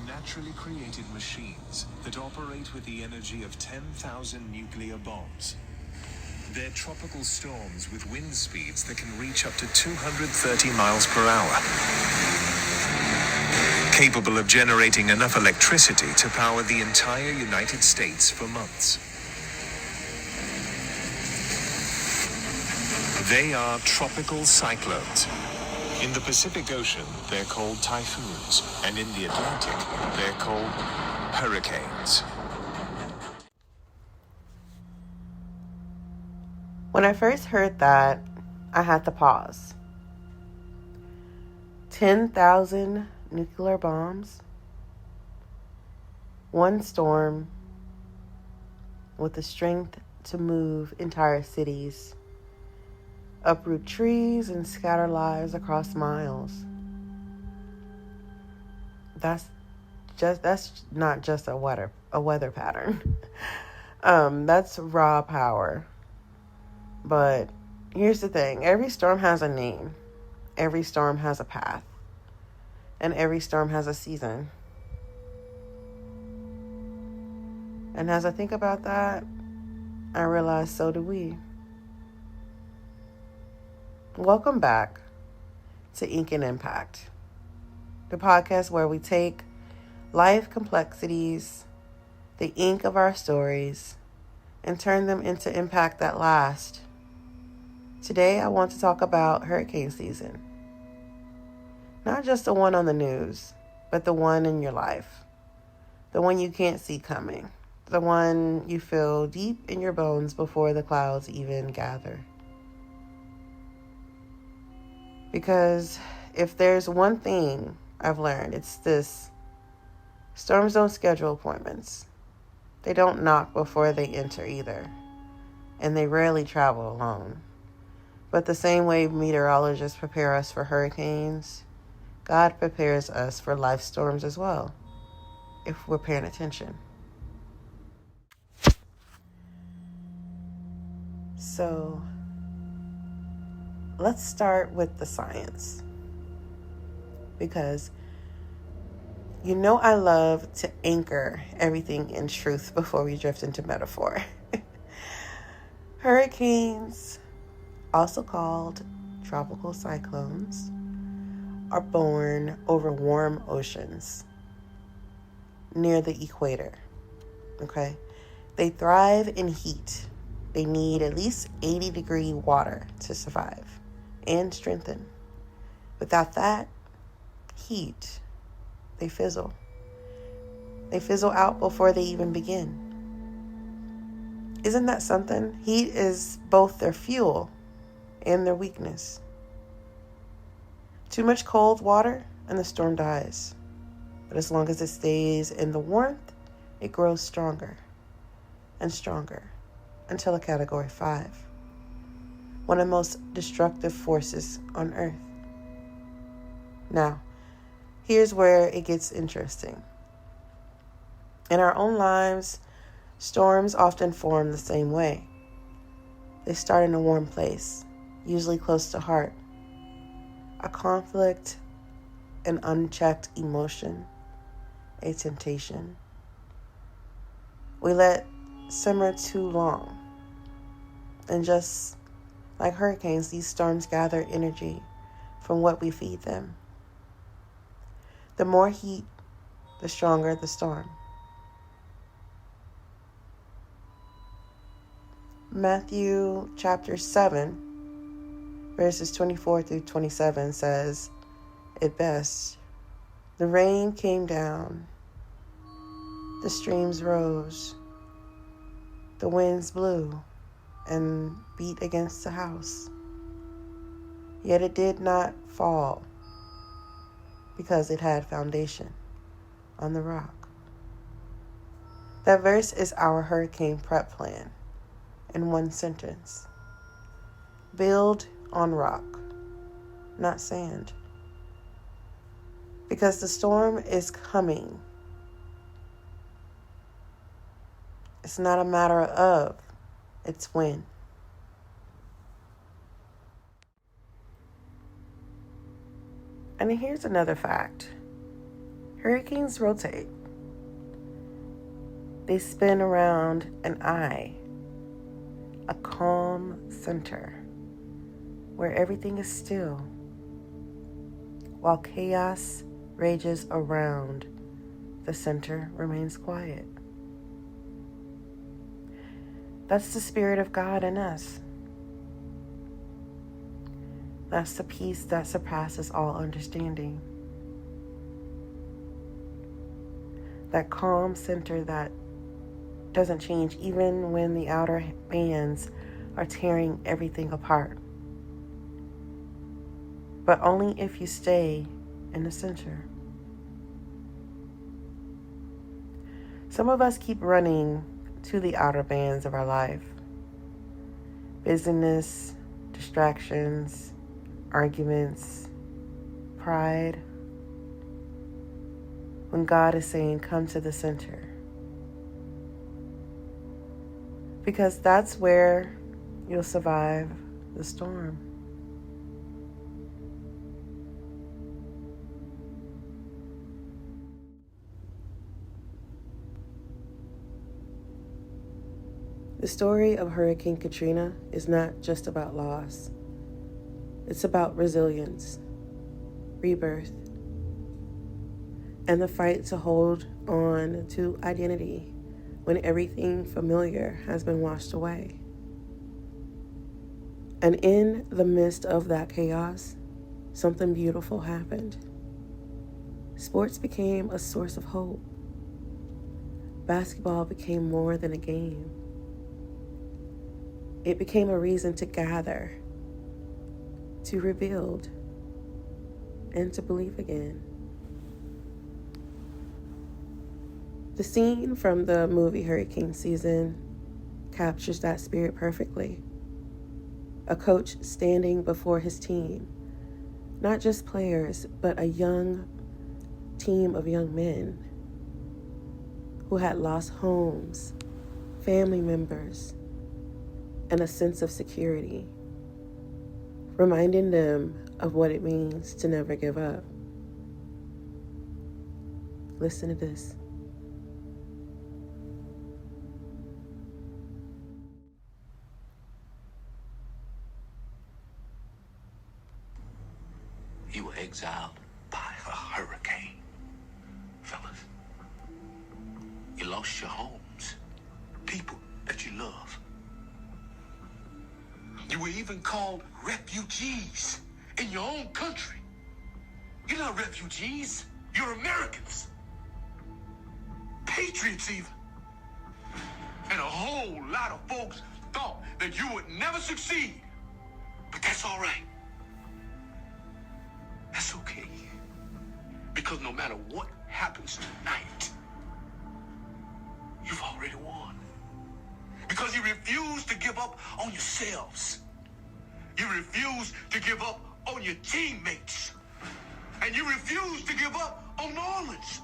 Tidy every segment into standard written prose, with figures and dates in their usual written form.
naturally created machines that operate with the energy of 10,000 nuclear bombs. They're tropical storms with wind speeds that can reach up to 230 miles per hour, capable of generating enough electricity to power the entire United States for months. They are tropical cyclones. In the Pacific Ocean, they're called typhoons, and in the Atlantic, they're called hurricanes. When I first heard that, I had to pause. 10,000 nuclear bombs, one storm with the strength to move entire cities, uproot trees, and scatter lives across miles. That's not just a weather pattern. That's raw power. But here's the thing. Every storm has a name. Every storm has a path. And every storm has a season. And as I think about that, I realize so do we. Welcome back to Ink and Impact, the podcast where we take life complexities, the ink of our stories, and turn them into impact that lasts. Today, I want to talk about hurricane season. Not just the one on the news, but the one in your life. The one you can't see coming. The one you feel deep in your bones before the clouds even gather. Because if there's one thing I've learned, it's this. Storms don't schedule appointments. They don't knock before they enter either. And they rarely travel alone. But the same way meteorologists prepare us for hurricanes, God prepares us for life storms as well, if we're paying attention. So, let's start with the science. Because you know I love to anchor everything in truth before we drift into metaphor. Hurricanes, also called tropical cyclones, are born over warm oceans near the equator. Okay? They thrive in heat. They need at least 80-degree water to survive and strengthen. Without that heat, they fizzle. They fizzle out before they even begin. Isn't that something? Heat is both their fuel and their weakness. Too much cold water and the storm dies. But as long as it stays in the warmth, it grows stronger and stronger until a Category 5. One of the most destructive forces on Earth. Now, here's where it gets interesting. In our own lives, storms often form the same way. They start in a warm place, usually close to heart. A conflict, an unchecked emotion, a temptation. We let simmer too long. And just like hurricanes, these storms gather energy from what we feed them. The more heat, the stronger the storm. Matthew chapter 7, verses 24 through 27 says it best. The rain came down, the streams rose, the winds blew and beat against the house. Yet it did not fall because it had foundation on the rock. That verse is our hurricane prep plan in one sentence. Build on rock, not sand. Because the storm is coming. It's not a matter of, it's when. And here's another fact. Hurricanes rotate. They spin around an eye, a calm center, where everything is still, while chaos rages around, the center remains quiet. That's the Spirit of God in us. That's the peace that surpasses all understanding. That calm center that doesn't change even when the outer bands are tearing everything apart. But only if you stay in the center. Some of us keep running to the outer bands of our life. Busyness, distractions, arguments, pride. When God is saying, come to the center. Because that's where you'll survive the storm. The story of Hurricane Katrina is not just about loss. It's about resilience, rebirth, and the fight to hold on to identity when everything familiar has been washed away. And in the midst of that chaos, something beautiful happened. Sports became a source of hope. Basketball became more than a game. It became a reason to gather, to rebuild, and to believe again. The scene from the movie Hurricane Season captures that spirit perfectly. A coach standing before his team, not just players, but a young team of young men who had lost homes, family members, and a sense of security, reminding them of what it means to never give up. Listen to this. You were exiled by a hurricane, fellas. You lost your homes, people that you love. You were even called refugees in your own country. You're not refugees, you're Americans. Patriots even. And a whole lot of folks thought that you would never succeed. But that's all right. That's okay. Because no matter what happens tonight, you've already won. Because you refuse to give up on yourselves. You refuse to give up on your teammates. And you refuse to give up on New Orleans.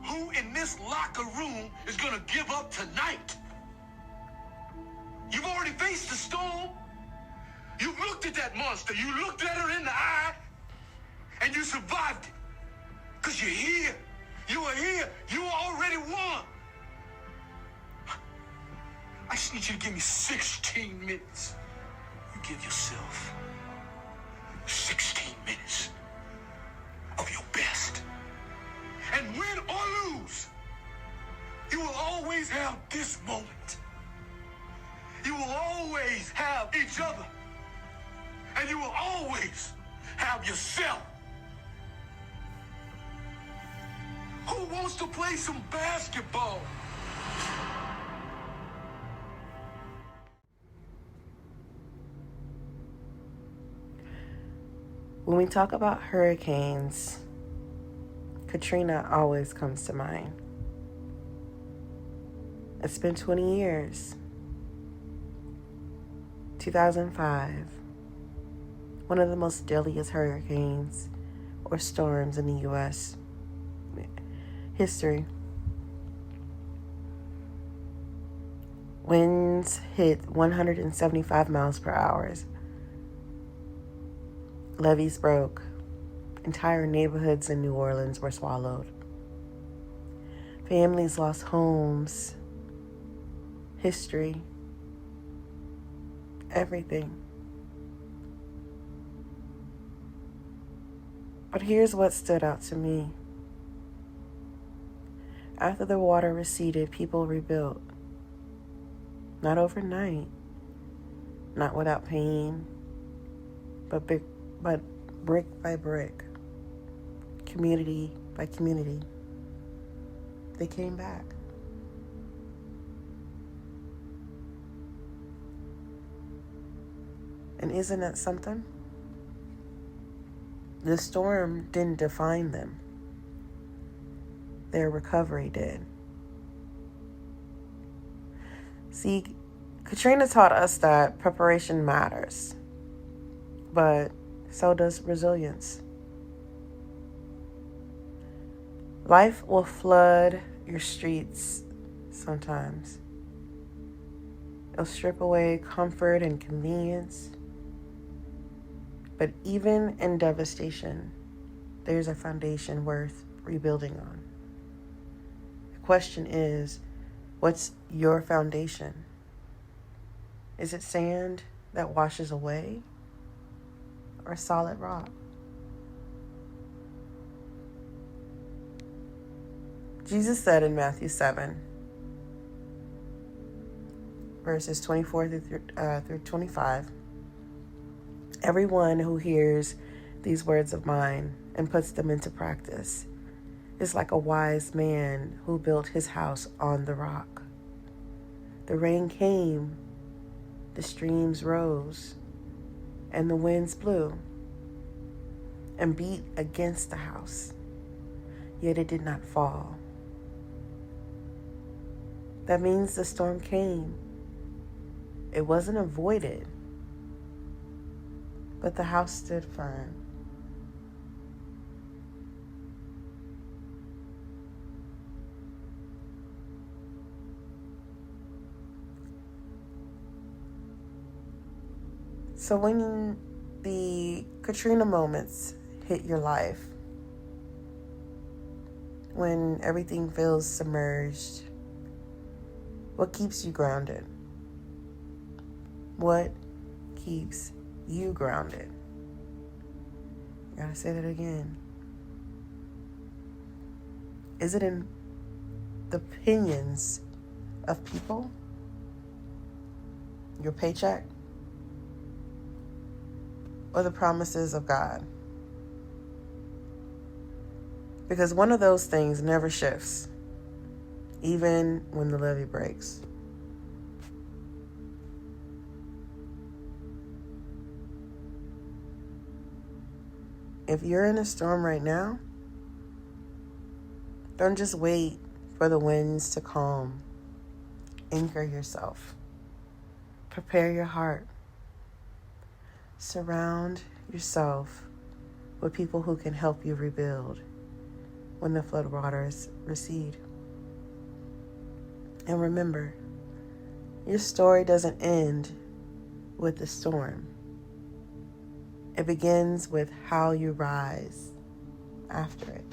Who in this locker room is going to give up tonight? You've already faced the storm. You've looked at that monster. You looked at her in the eye. And you survived it. Because you're here. You are here. You already won. I just need you to give me 16 minutes. You give yourself 16 minutes of your best. And win or lose, you will always have this moment. You will always have each other. And you will always have yourself. Who wants to play some basketball? When we talk about hurricanes, Katrina always comes to mind. It's been 20 years. 2005, one of the most deadliest hurricanes or storms in the U.S. history. Winds hit 175 miles per hour. Levees broke Entire neighborhoods in New Orleans were swallowed. Families lost homes, history, everything. But here's what stood out to me. After the water receded, people rebuilt. Not overnight, not without pain, but brick by brick, community by community, they came back. And isn't that something? The storm didn't define them. Their recovery did. See, Katrina taught us that preparation matters, but so does resilience. Life will flood your streets sometimes. It'll strip away comfort and convenience. But even in devastation, there's a foundation worth rebuilding on. The question is, what's your foundation? Is it sand that washes away or solid rock? Jesus said in Matthew 7, verses 24 through 25, everyone who hears these words of mine and puts them into practice is like a wise man who built his house on the rock. The rain came, the streams rose, and the winds blew and beat against the house, yet it did not fall. That means the storm came. It wasn't avoided, but the house stood firm. So when the Katrina moments hit your life, when everything feels submerged, what keeps you grounded? What keeps you grounded? I gotta say that again. Is it in the opinions of people? Your paycheck? Or the promises of God? Because one of those things never shifts, even when the levee breaks. If you're in a storm right now, don't just wait for the winds to calm. Anchor yourself. Prepare your heart. Surround yourself with people who can help you rebuild when the floodwaters recede. And remember, your story doesn't end with the storm. It begins with how you rise after it.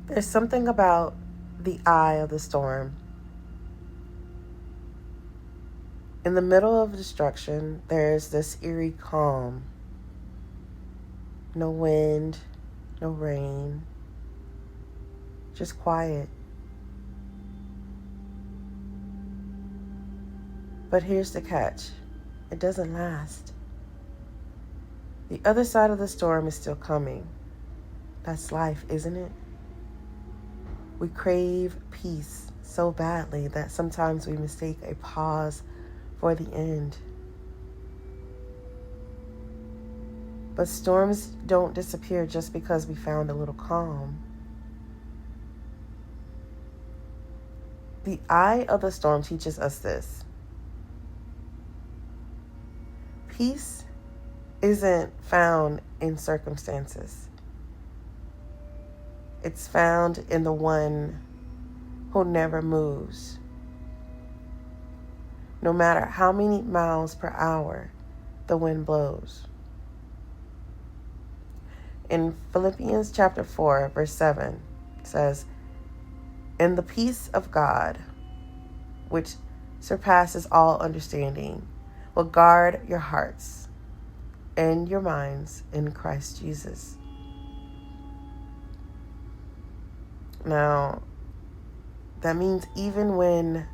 There's something about the eye of the storm. In the middle of destruction, there's this eerie calm. No wind, no rain, just quiet. But here's the catch. It doesn't last. The other side of the storm is still coming. That's life, isn't it? We crave peace so badly that sometimes we mistake a pause for the end. But storms don't disappear just because we found a little calm. The eye of the storm teaches us this. Peace isn't found in circumstances. It's found in the one who never moves. No matter how many miles per hour the wind blows. In Philippians chapter 4, verse 7, it says, "And the peace of God, which surpasses all understanding, will guard your hearts and your minds in Christ Jesus." Now, that means even when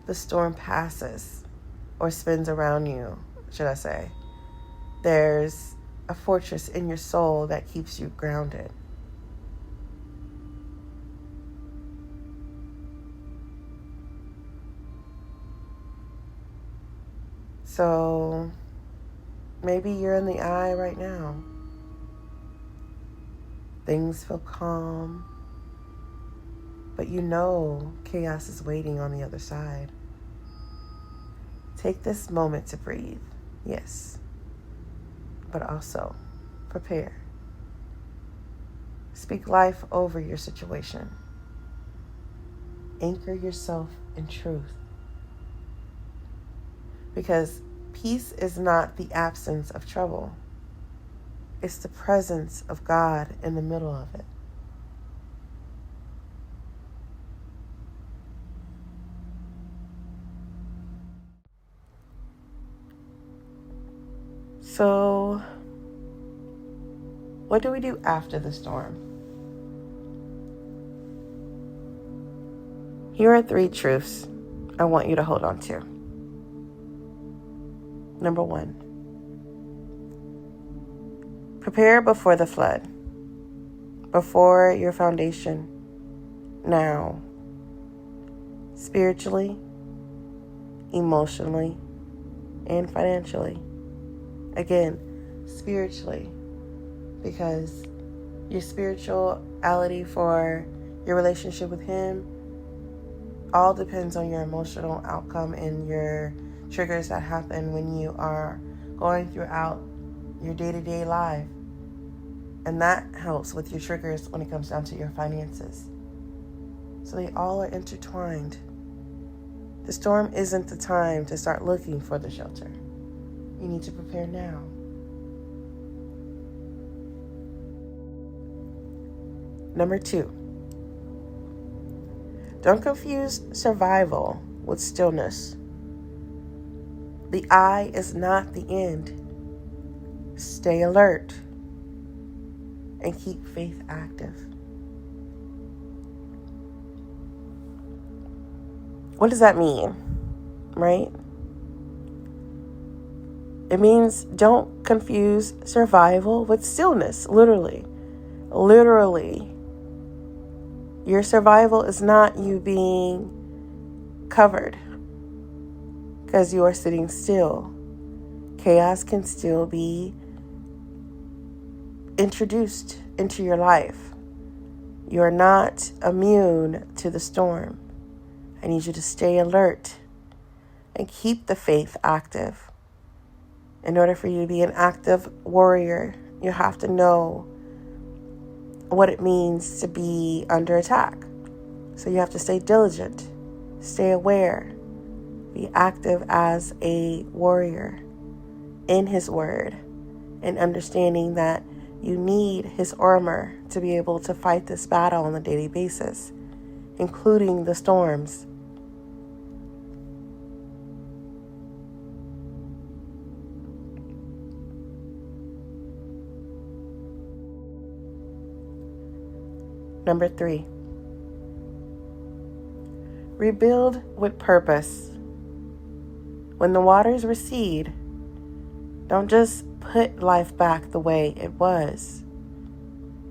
the storm passes or spins around you, should I say, there's a fortress in your soul that keeps you grounded. So maybe you're in the eye right now. Things feel calm, but you know chaos is waiting on the other side. Take this moment to breathe, yes, but also prepare. Speak life over your situation. Anchor yourself in truth. Because peace is not the absence of trouble. It's the presence of God in the middle of it. So, what do we do after the storm? Here are 3 truths I want you to hold on to. Number 1, prepare before the flood, before your foundation, now, spiritually, emotionally, and financially. Again, spiritually, because your spirituality for your relationship with Him all depends on your emotional outcome and your triggers that happen when you are going throughout your day-to-day life. And that helps with your triggers when it comes down to your finances. So they all are intertwined. The storm isn't the time to start looking for the shelter. You need to prepare now. Number 2, don't confuse survival with stillness. The eye is not the end. Stay alert and keep faith active. What does that mean, right? It means don't confuse survival with stillness, literally. Literally. Your survival is not you being covered because you are sitting still. Chaos can still be introduced into your life. You are not immune to the storm. I need you to stay alert and keep the faith active. In order for you to be an active warrior, you have to know what it means to be under attack. So you have to stay diligent, stay aware, be active as a warrior in His word, and understanding that you need His armor to be able to fight this battle on a daily basis, including the storms. Number 3, rebuild with purpose. When the waters recede, don't just put life back the way it was.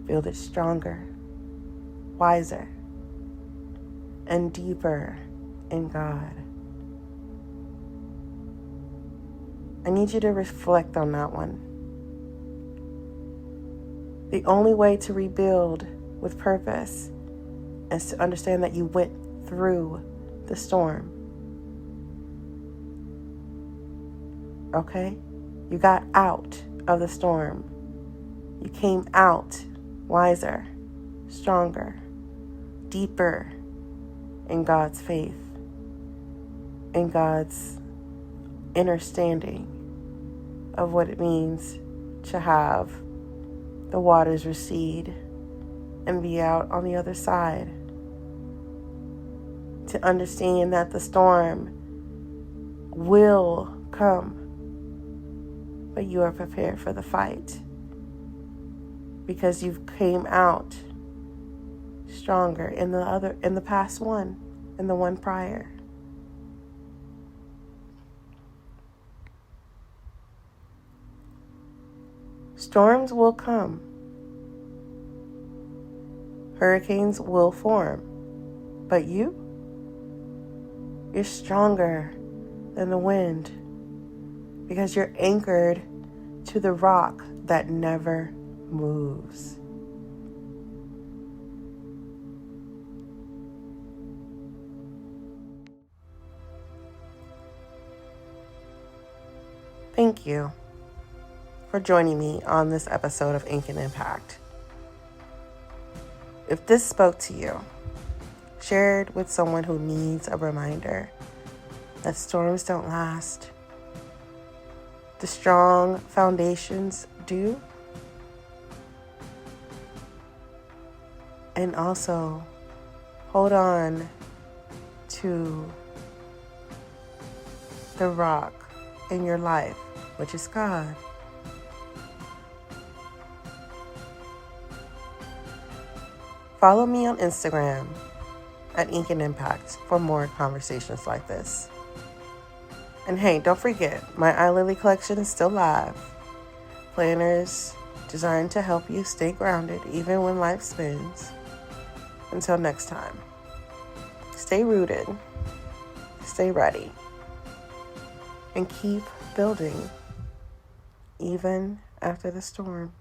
Build it stronger, wiser, and deeper in God. I need you to reflect on that one. The only way to rebuild with purpose is to understand that you went through the storm. Okay? You got out of the storm. You came out wiser, stronger, deeper in God's faith, in God's understanding of what it means to have the waters recede and be out on the other side. To understand that the storm will come, but you are prepared for the fight because you came out stronger in the past one, in the one prior. Storms will come. Hurricanes will form. But you're stronger than the wind because you're anchored to the rock that never moves. Thank you for joining me on this episode of Ink and Impact. If this spoke to you, share it with someone who needs a reminder that storms don't last. The strong foundations do. And also hold on to the rock in your life, which is God. Follow me on Instagram at Ink and Impact for more conversations like this. And hey, don't forget, my iLily collection is still live. Planners designed to help you stay grounded even when life spins. Until next time, stay rooted, stay ready, and keep building even after the storm.